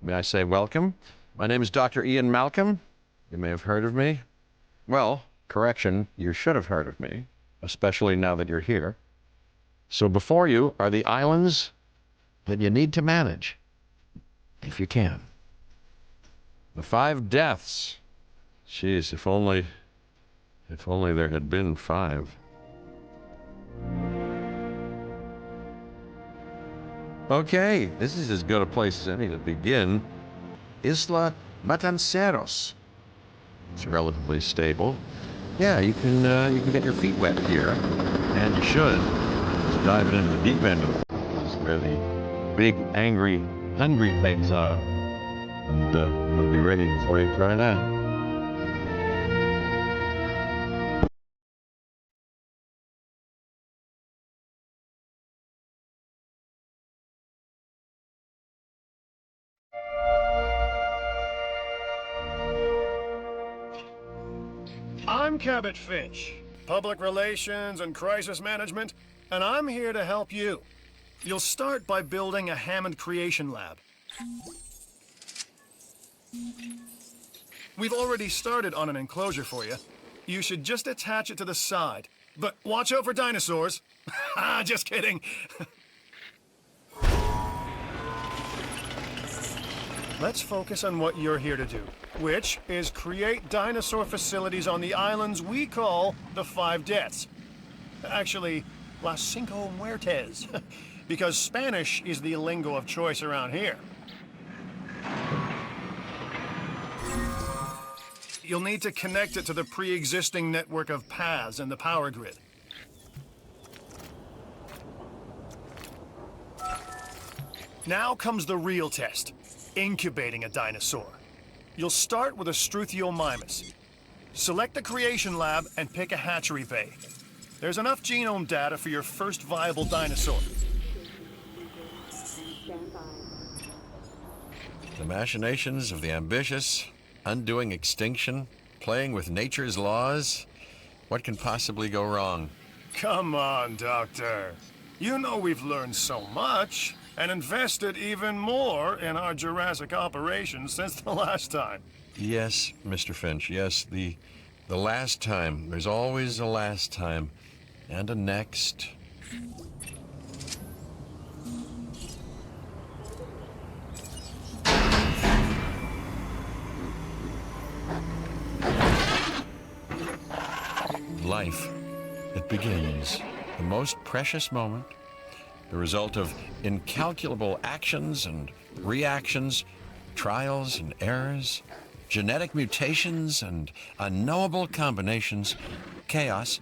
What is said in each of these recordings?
May I say welcome? My name is Dr. Ian Malcolm. You may have heard of me. Well, correction, you should have heard of me, especially now that you're here. So before you are the islands that you need to manage, if you can. The 5 deaths. Jeez, if only there had been 5. Okay, this is as good a place as any to begin. Isla Matanceros. It's relatively stable. Yeah, you can get your feet wet here, and you should. Just dive into the deep end of the pool. This is where the big, angry, hungry things are. And we'll be ready for you right now. I'm Cabot Finch, Public Relations and Crisis Management, and I'm here to help you. You'll start by building a Hammond Creation Lab. We've already started on an enclosure for you. You should just attach it to the side. But watch out for dinosaurs. Just kidding. Let's focus on what you're here to do, which is create dinosaur facilities on the islands we call the 5 Deaths. Actually, Las Cinco Muertes, because Spanish is the lingo of choice around here. You'll need to connect it to the pre-existing network of paths in the power grid. Now comes the real test. Incubating a dinosaur. You'll start with a Struthiomimus. Select the creation lab and pick a hatchery bay. There's enough genome data for your first viable dinosaur. The machinations of the ambitious, undoing extinction, playing with nature's laws. What can possibly go wrong? Come on, Doctor. You know we've learned so much and invested even more in our Jurassic operations since the last time. Yes, Mr. Finch, yes, the last time. There's always a last time. And a next. Life. It begins. The most precious moment. The result of incalculable actions and reactions, trials and errors, genetic mutations and unknowable combinations, chaos,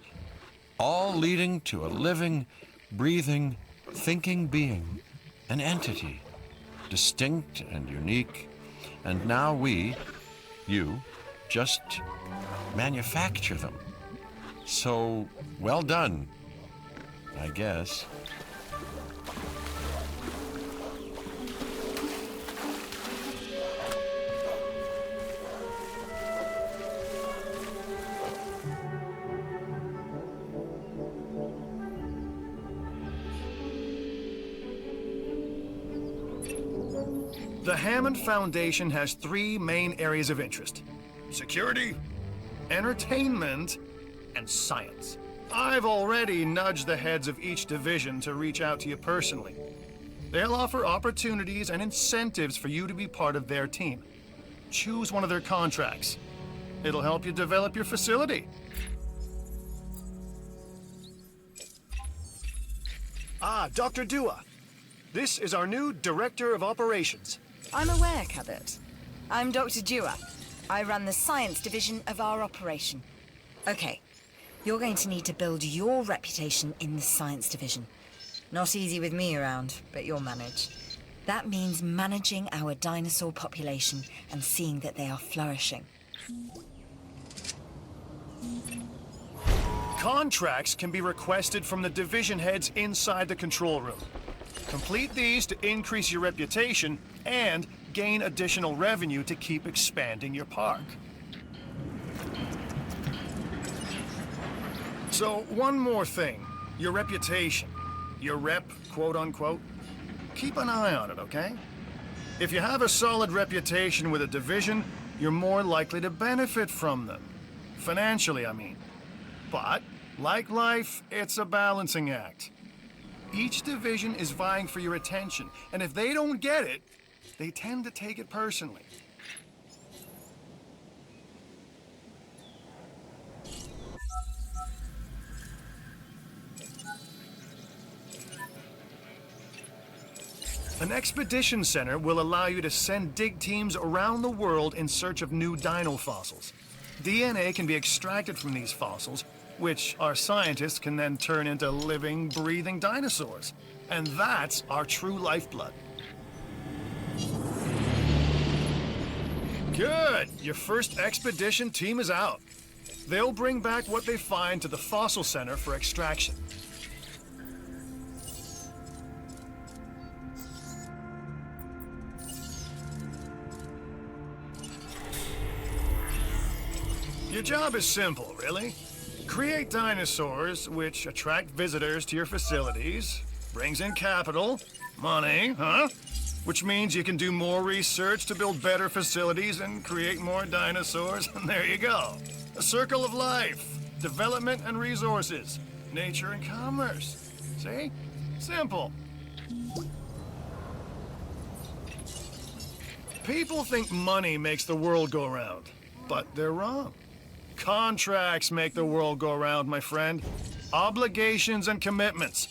all leading to a living, breathing, thinking being, an entity, distinct and unique. And now we, you, just manufacture them. So, well done, I guess. The Hammond Foundation has 3 main areas of interest: security, entertainment, and science. I've already nudged the heads of each division to reach out to you personally. They'll offer opportunities and incentives for you to be part of their team. Choose one of their contracts. It'll help you develop your facility. Dr. Dua. This is our new Director of Operations. I'm aware, Cabot. I'm Dr. Dua. I run the science division of our operation. Okay, you're going to need to build your reputation in the science division. Not easy with me around, but you'll manage. That means managing our dinosaur population and seeing that they are flourishing. Contracts can be requested from the division heads inside the control room. Complete these to increase your reputation and gain additional revenue to keep expanding your park. So, one more thing. Your reputation. Your rep, quote unquote. Keep an eye on it, okay? If you have a solid reputation with a division, you're more likely to benefit from them. Financially, I mean. But, like life, it's a balancing act. Each division is vying for your attention, and if they don't get it, they tend to take it personally. An expedition center will allow you to send dig teams around the world in search of new dino fossils. DNA can be extracted from these fossils, which our scientists can then turn into living, breathing dinosaurs. And that's our true lifeblood. Good! Your first expedition team is out. They'll bring back what they find to the fossil center for extraction. Your job is simple, really. Create dinosaurs, which attract visitors to your facilities, brings in capital, money, huh? Which means you can do more research to build better facilities and create more dinosaurs, and there you go. A circle of life, development and resources, nature and commerce. See? Simple. People think money makes the world go round, but they're wrong. Contracts make the world go round, my friend. Obligations and commitments.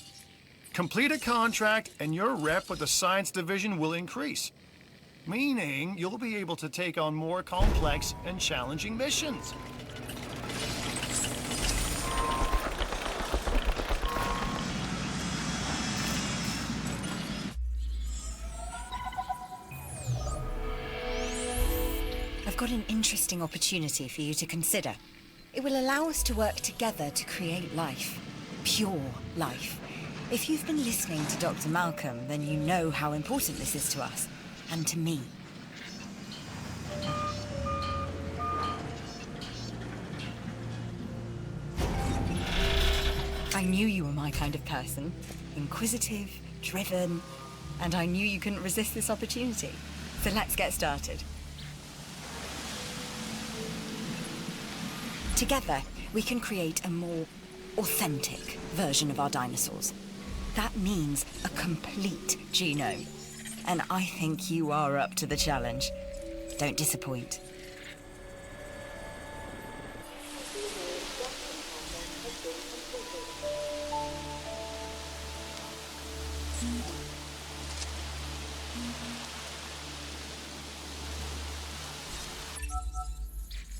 Complete a contract and your rep with the science division will increase. Meaning you'll be able to take on more complex and challenging missions. I've got an interesting opportunity for you to consider. It will allow us to work together to create life. Pure life. If you've been listening to Dr. Malcolm, then you know how important this is to us, and to me. I knew you were my kind of person. Inquisitive, driven, and I knew you couldn't resist this opportunity. So let's get started. Together, we can create a more authentic version of our dinosaurs. That means a complete genome. And I think you are up to the challenge. Don't disappoint.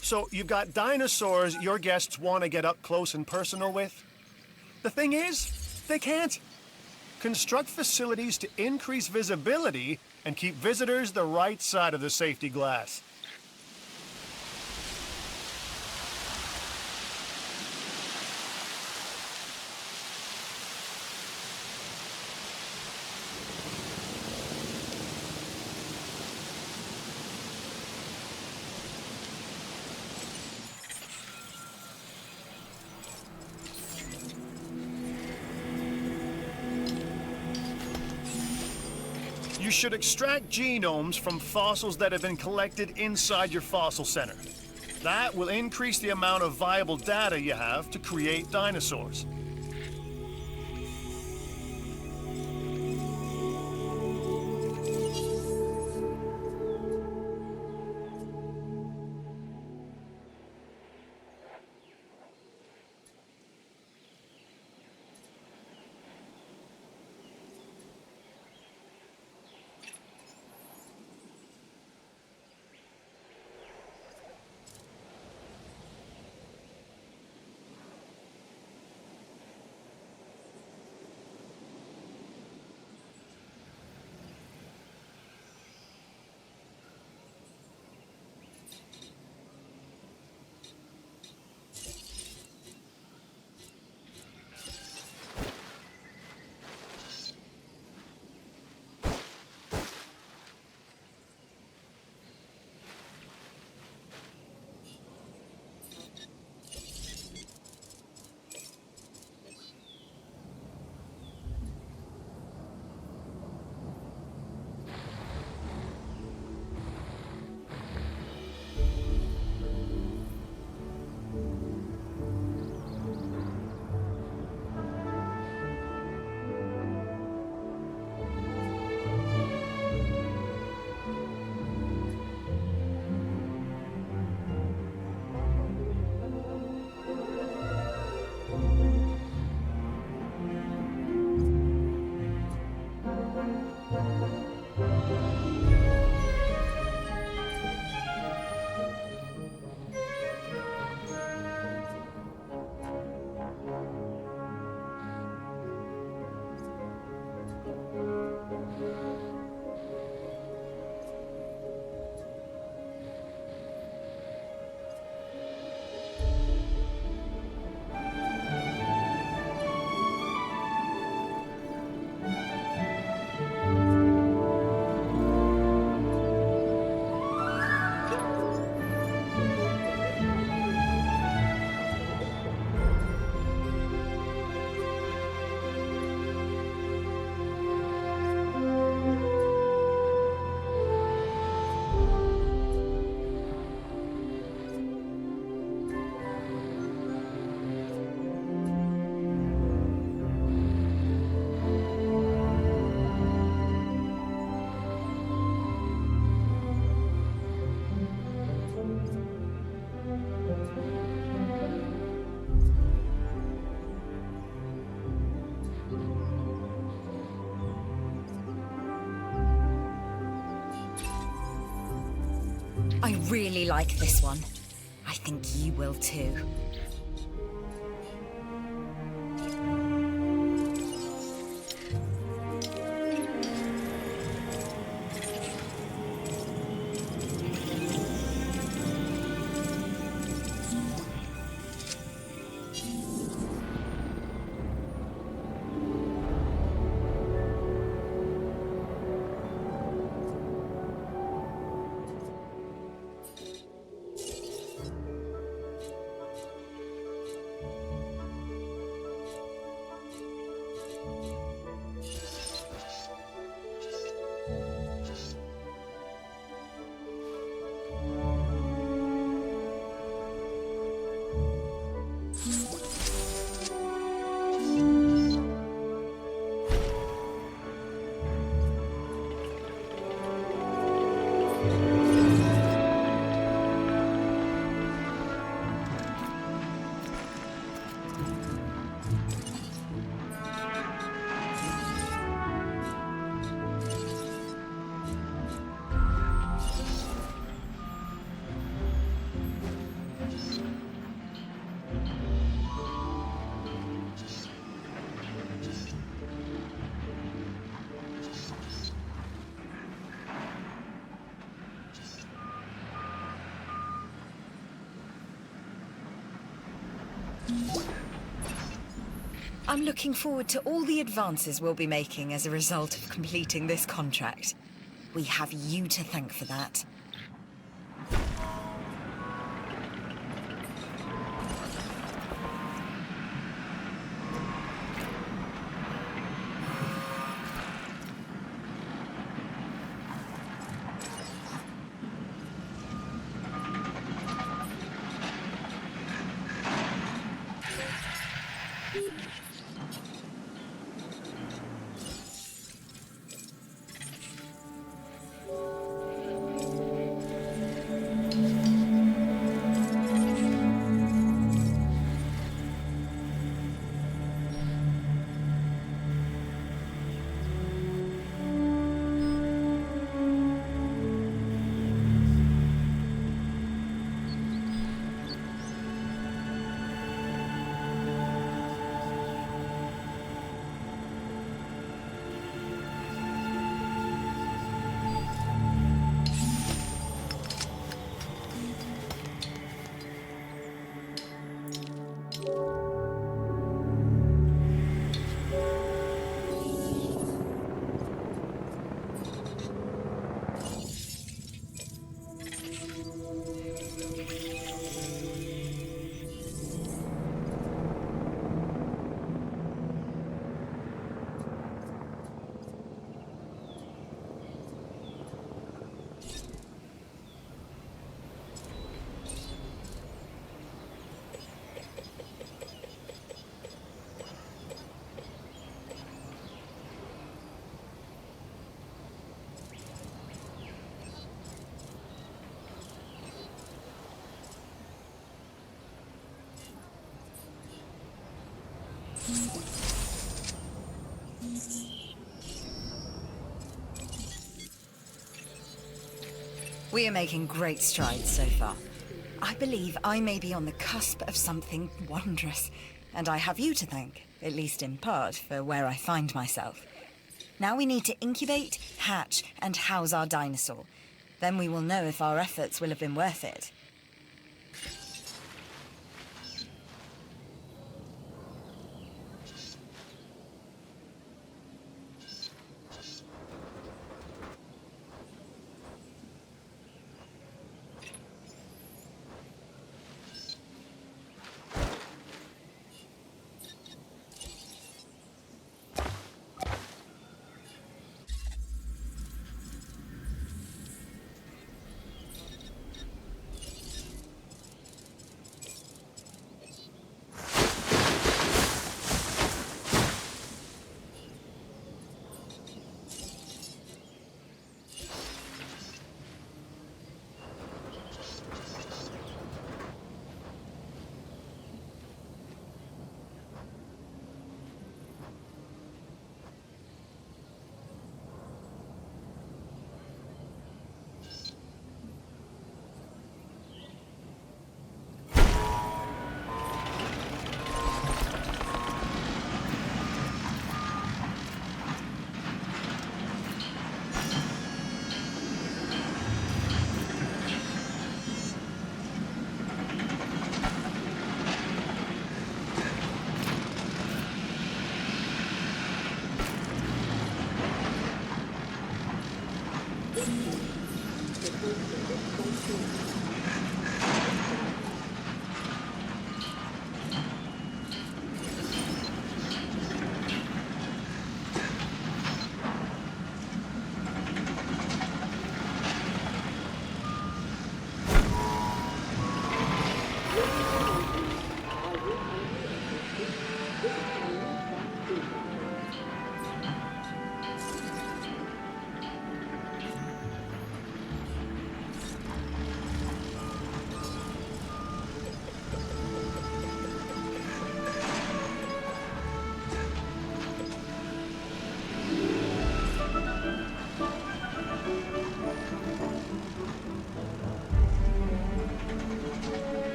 So you've got dinosaurs your guests want to get up close and personal with. The thing is, they can't. Construct facilities to increase visibility and keep visitors the right side of the safety glass. You should extract genomes from fossils that have been collected inside your fossil center. That will increase the amount of viable data you have to create dinosaurs. I really like this one. I think you will too. I'm looking forward to all the advances we'll be making as a result of completing this contract. We have you to thank for that. We are making great strides so far. I believe I may be on the cusp of something wondrous, and I have you to thank, at least in part, for where I find myself. Now we need to incubate, hatch, and house our dinosaur. Then we will know if our efforts will have been worth it.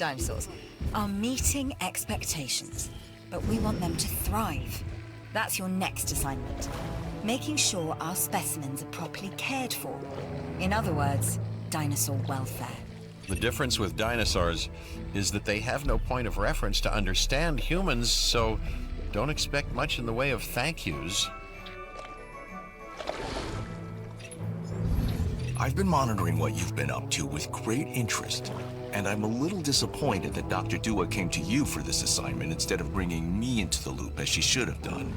dinosaurs, are meeting expectations, but we want them to thrive. That's your next assignment. Making sure our specimens are properly cared for. In other words, dinosaur welfare. The difference with dinosaurs is that they have no point of reference to understand humans, so don't expect much in the way of thank yous. I've been monitoring what you've been up to with great interest, and I'm a little disappointed that Dr. Dua came to you for this assignment instead of bringing me into the loop as she should have done.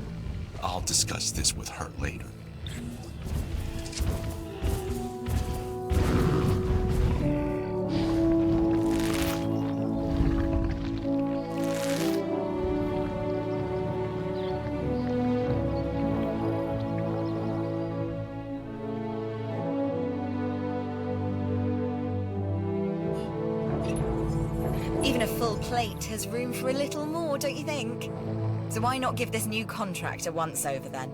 I'll discuss this with her later. Even a full plate has room for a little more, don't you think? So why not give this new contract a once-over then?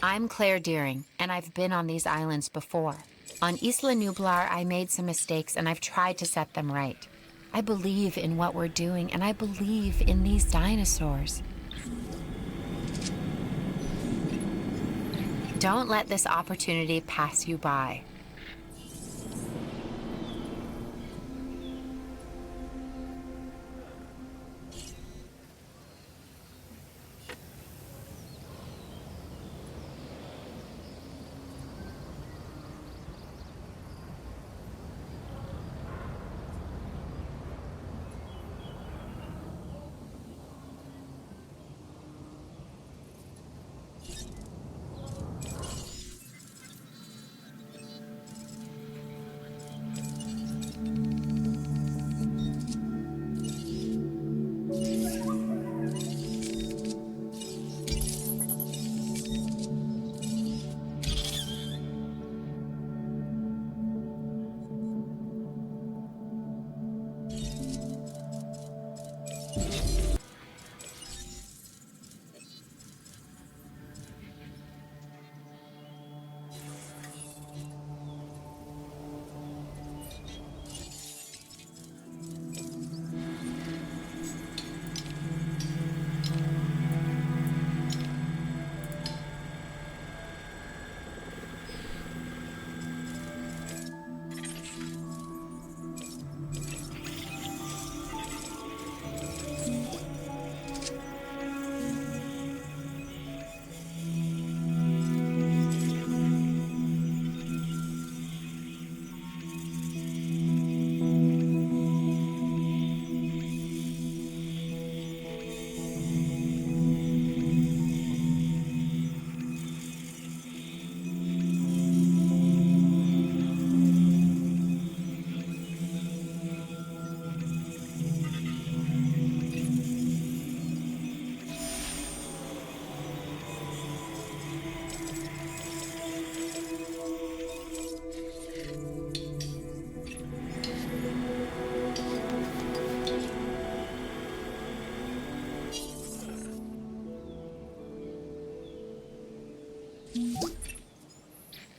I'm Claire Deering, and I've been on these islands before. On Isla Nublar, I made some mistakes, and I've tried to set them right. I believe in what we're doing, and I believe in these dinosaurs. Don't let this opportunity pass you by.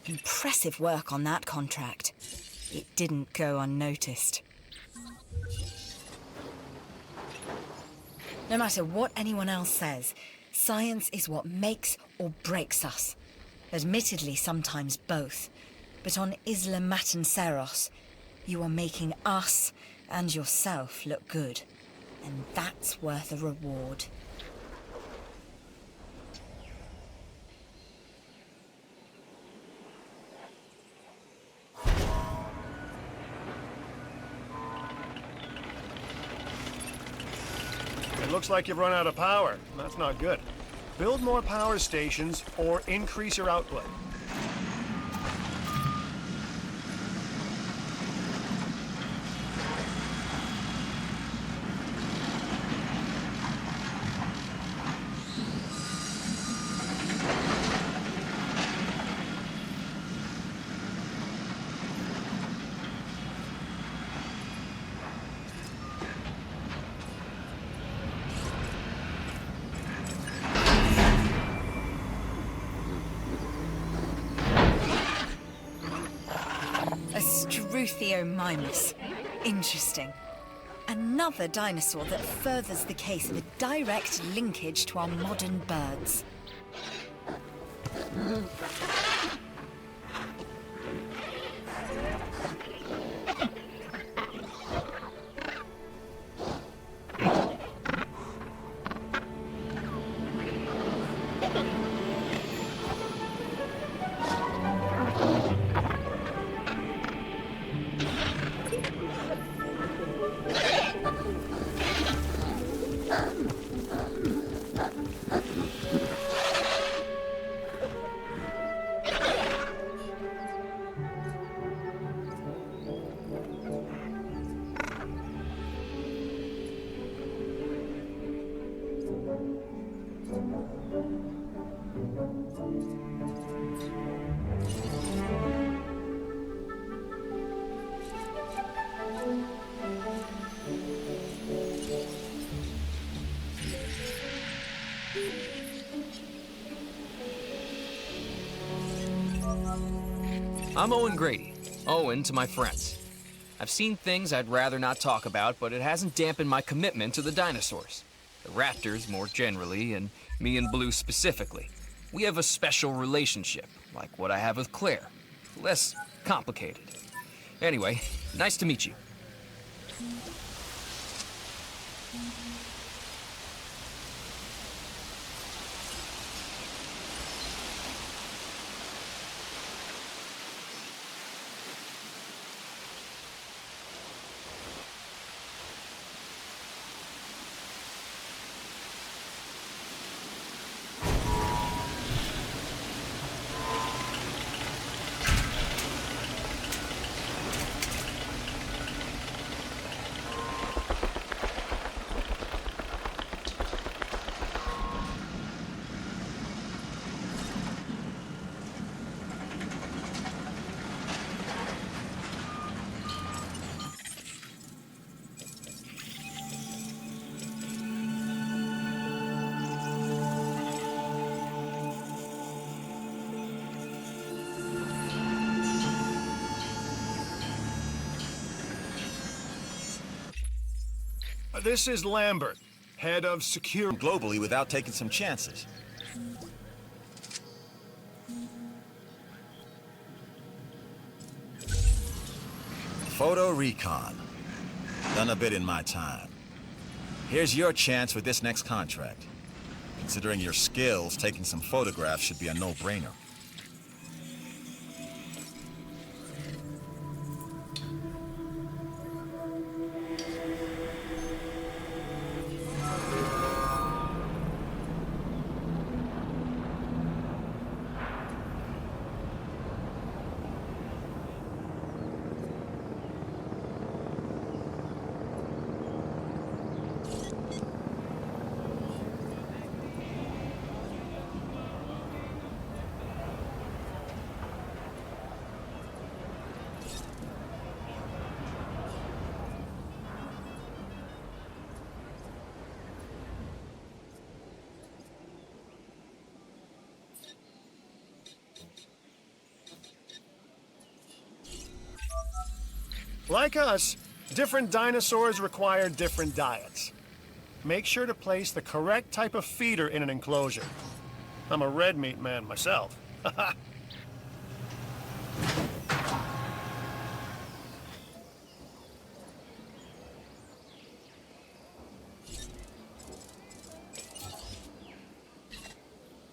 Impressive work on that contract. It didn't go unnoticed. No matter what anyone else says, science is what makes or breaks us. Admittedly, sometimes both. But on Isla Matanceros, you are making us and yourself look good. And that's worth a reward. It looks like you've run out of power. That's not good. Build more power stations or increase your output. Granithiomimus. Interesting. Another dinosaur that furthers the case of a direct linkage to our modern birds. I'm Owen Grady. Owen to my friends. I've seen things I'd rather not talk about, but it hasn't dampened my commitment to the dinosaurs. The raptors more generally, and me and Blue specifically. We have a special relationship, like what I have with Claire. Less complicated. Anyway, nice to meet you. This is Lambert, head of security. Globally without taking some chances. Photo recon. Done a bit in my time. Here's your chance with this next contract. Considering your skills, taking some photographs should be a no-brainer. Like us, different dinosaurs require different diets. Make sure to place the correct type of feeder in an enclosure. I'm a red meat man myself.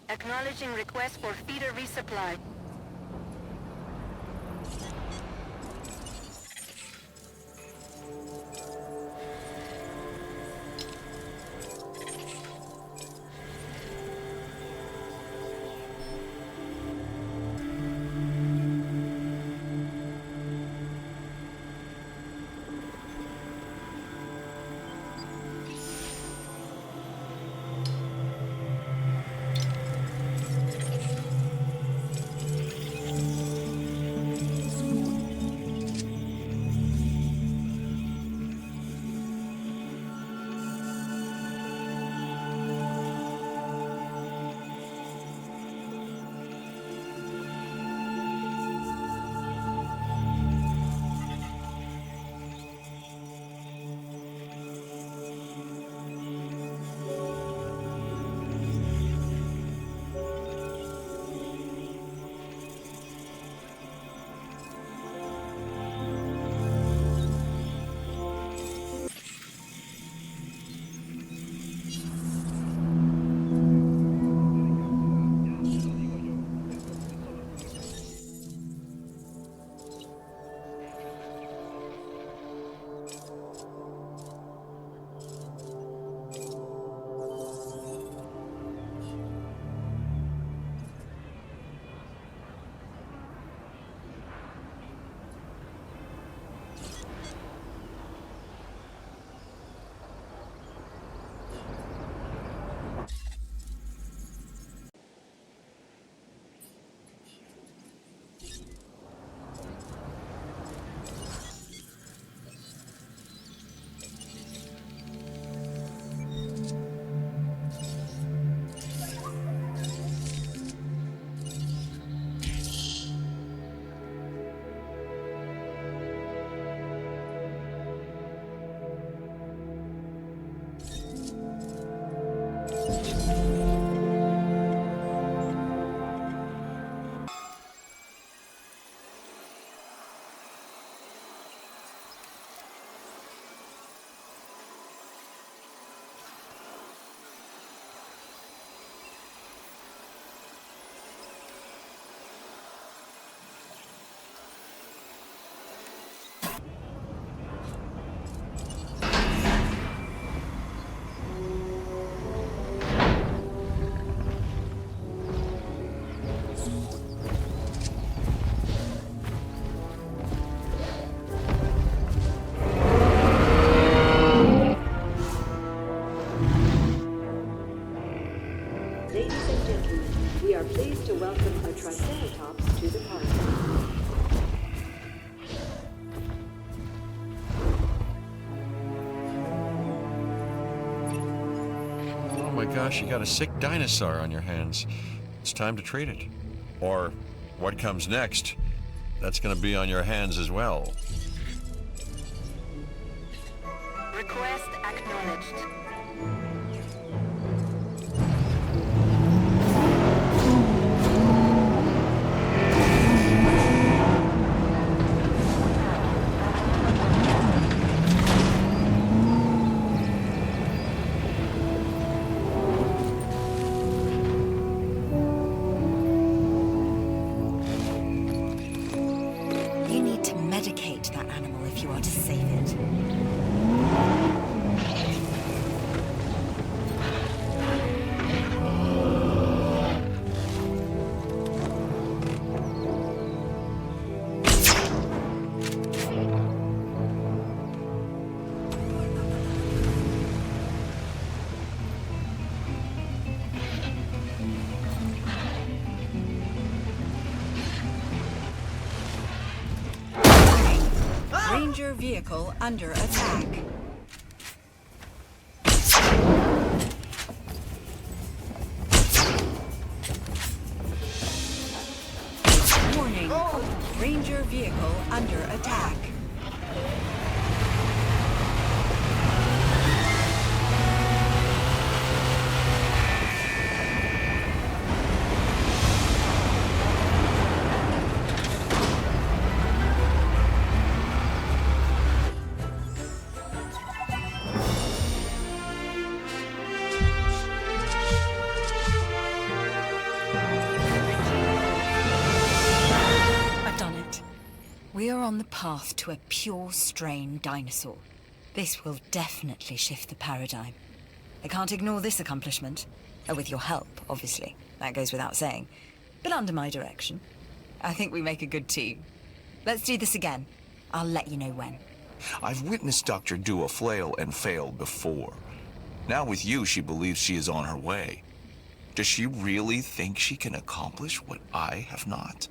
Acknowledging request for feeder resupply. my gosh, you got a sick dinosaur on your hands. It's time to treat it. Or what comes next, that's going to be on your hands as well. Request acknowledged. You need to medicate that animal if you are to save it. Ranger vehicle under attack. Warning. Ranger vehicle under attack. I've done it. We are on the path to a pure strain dinosaur. This will definitely shift the paradigm. I can't ignore this accomplishment. With your help, obviously. That goes without saying. But under my direction. I think we make a good team. Let's do this again. I'll let you know when. I've witnessed Dr. Dua flail and fail before. Now with you, she believes she is on her way. Does she really think she can accomplish what I have not?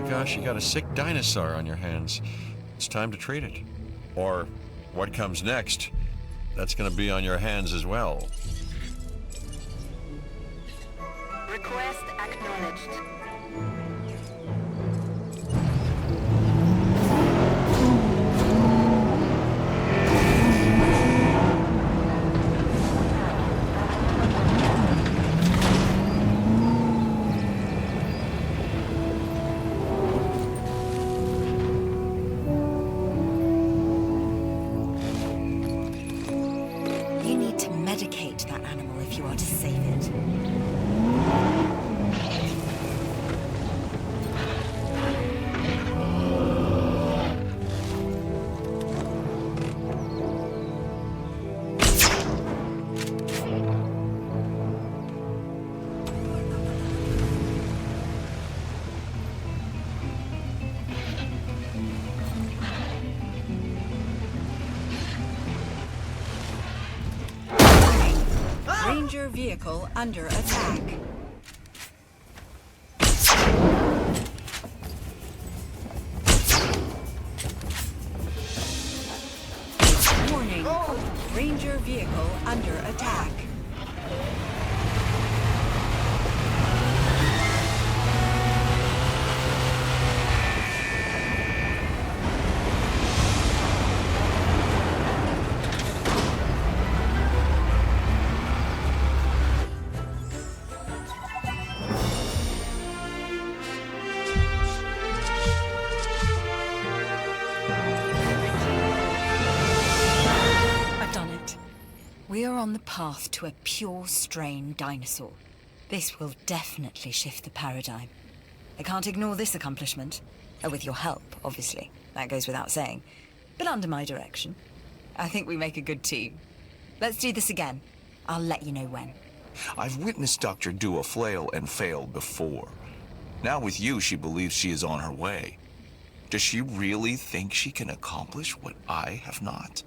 gosh, you got a sick dinosaur on your hands. It's time to treat it. Or what comes next, that's gonna be on your hands as well. Request acknowledged. You need to medicate that animal if you are to save it. Ranger vehicle under attack. Warning. Ranger vehicle under attack. I've done it. We are on the path to a pure strain dinosaur. This will definitely shift the paradigm. I can't ignore this accomplishment. With your help, obviously. That goes without saying. But under my direction. I think we make a good team. Let's do this again. I'll let you know when. I've witnessed Dr. Dua flail and fail before. Now with you, she believes she is on her way. Does she really think she can accomplish what I have not?